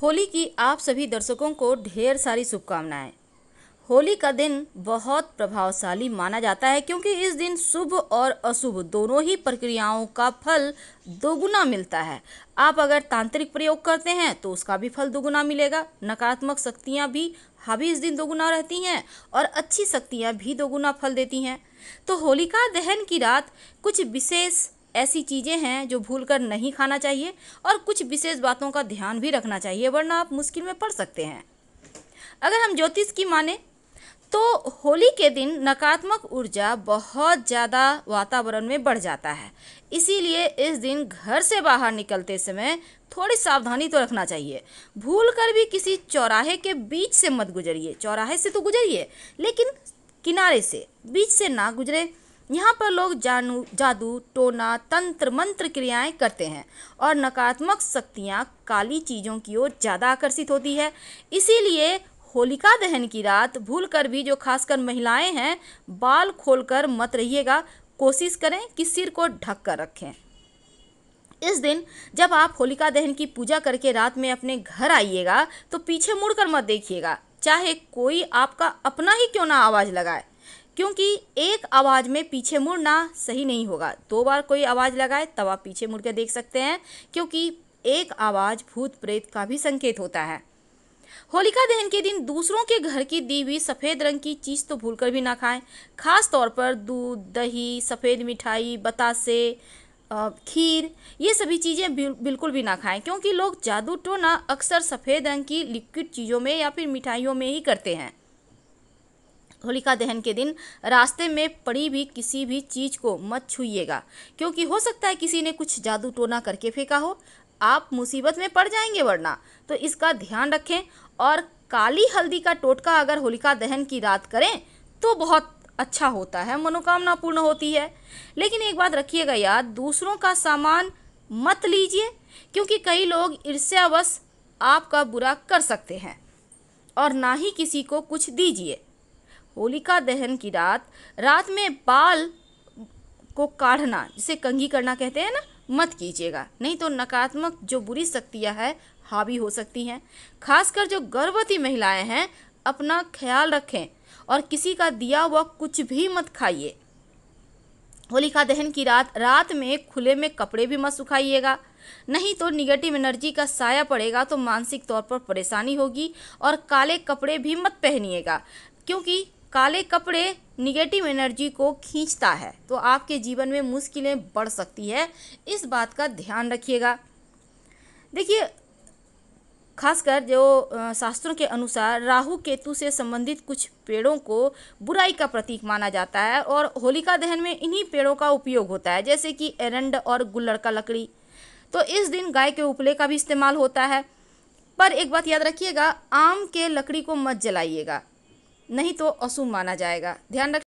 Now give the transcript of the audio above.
होली की आप सभी दर्शकों को ढेर सारी शुभकामनाएं। होली का दिन बहुत प्रभावशाली माना जाता है क्योंकि इस दिन शुभ और अशुभ दोनों ही प्रक्रियाओं का फल दोगुना मिलता है। आप अगर तांत्रिक प्रयोग करते हैं तो उसका भी फल दोगुना मिलेगा। नकारात्मक शक्तियां भी हावी इस दिन दोगुना रहती हैं और अच्छी शक्तियां भी दोगुना फल देती हैं। तो होलिका दहन की रात कुछ विशेष ऐसी चीज़ें हैं जो भूलकर नहीं खाना चाहिए और कुछ विशेष बातों का ध्यान भी रखना चाहिए, वरना आप मुश्किल में पड़ सकते हैं। अगर हम ज्योतिष की माने तो होली के दिन नकारात्मक ऊर्जा बहुत ज़्यादा वातावरण में बढ़ जाता है। इसीलिए इस दिन घर से बाहर निकलते समय थोड़ी सावधानी तो रखना चाहिए। भूल कर भी किसी चौराहे के बीच से मत गुजरिए। चौराहे से तो गुजरिए लेकिन किनारे से, बीच से ना गुजरे। यहाँ पर लोग जादू, टोना, तंत्र मंत्र क्रियाएं करते हैं और नकारात्मक शक्तियाँ काली चीज़ों की ओर ज़्यादा आकर्षित होती है। इसीलिए होलिका दहन की रात भूल कर भी, जो खासकर महिलाएं हैं, बाल खोलकर मत रहिएगा। कोशिश करें कि सिर को ढक कर रखें। इस दिन जब आप होलिका दहन की पूजा करके रात में अपने घर आइएगा तो पीछे मुड़कर मत देखिएगा, चाहे कोई आपका अपना ही क्यों ना आवाज़ लगाए, क्योंकि एक आवाज़ में पीछे मुड़ना सही नहीं होगा। 2 बार कोई आवाज़ लगाए तब आप पीछे मुड़ के देख सकते हैं, क्योंकि एक आवाज़ भूत प्रेत का भी संकेत होता है। होलिका दहन के दिन दूसरों के घर की दी हुई सफ़ेद रंग की चीज़ तो भूलकर भी ना खाएं। खास तौर पर दूध, दही, सफ़ेद मिठाई, बतासे, खीर, ये सभी चीज़ें बिल्कुल भी ना खाएं, क्योंकि लोग जादू टोना अक्सर सफ़ेद रंग की लिक्विड चीज़ों में या फिर मिठाइयों में ही करते हैं। होलिका दहन के दिन रास्ते में पड़ी भी किसी भी चीज़ को मत छूइएगा, क्योंकि हो सकता है किसी ने कुछ जादू टोना करके फेंका हो। आप मुसीबत में पड़ जाएंगे वरना, तो इसका ध्यान रखें। और काली हल्दी का टोटका अगर होलिका दहन की रात करें तो बहुत अच्छा होता है, मनोकामना पूर्ण होती है। लेकिन एक बात रखिएगा याद, दूसरों का सामान मत लीजिए, क्योंकि कई लोग ईर्ष्यावश आपका बुरा कर सकते हैं। और ना ही किसी को कुछ दीजिए। होलिका दहन की रात में बाल को काढ़ना, जिसे कंघी करना कहते हैं ना, मत कीजिएगा, नहीं तो नकारात्मक जो बुरी शक्तियां हैं हावी हो सकती हैं। खासकर जो गर्भवती महिलाएं हैं, अपना ख्याल रखें और किसी का दिया हुआ कुछ भी मत खाइए। होलिका दहन की रात में खुले में कपड़े भी मत सुखाइएगा, नहीं तो निगेटिव एनर्जी का साया पड़ेगा तो मानसिक तौर पर परेशानी होगी। और काले कपड़े भी मत पहनिएगा, क्योंकि काले कपड़े निगेटिव एनर्जी को खींचता है, तो आपके जीवन में मुश्किलें बढ़ सकती है। इस बात का ध्यान रखिएगा। देखिए, खासकर जो शास्त्रों के अनुसार राहु केतु से संबंधित कुछ पेड़ों को बुराई का प्रतीक माना जाता है और होलिका दहन में इन्हीं पेड़ों का उपयोग होता है, जैसे कि एरंड और गुल्लड़ का लकड़ी। तो इस दिन गाय के उपले का भी इस्तेमाल होता है। पर एक बात याद रखिएगा, आम के लकड़ी को मत जलाइएगा, नहीं तो अशुभ माना जाएगा। ध्यान रख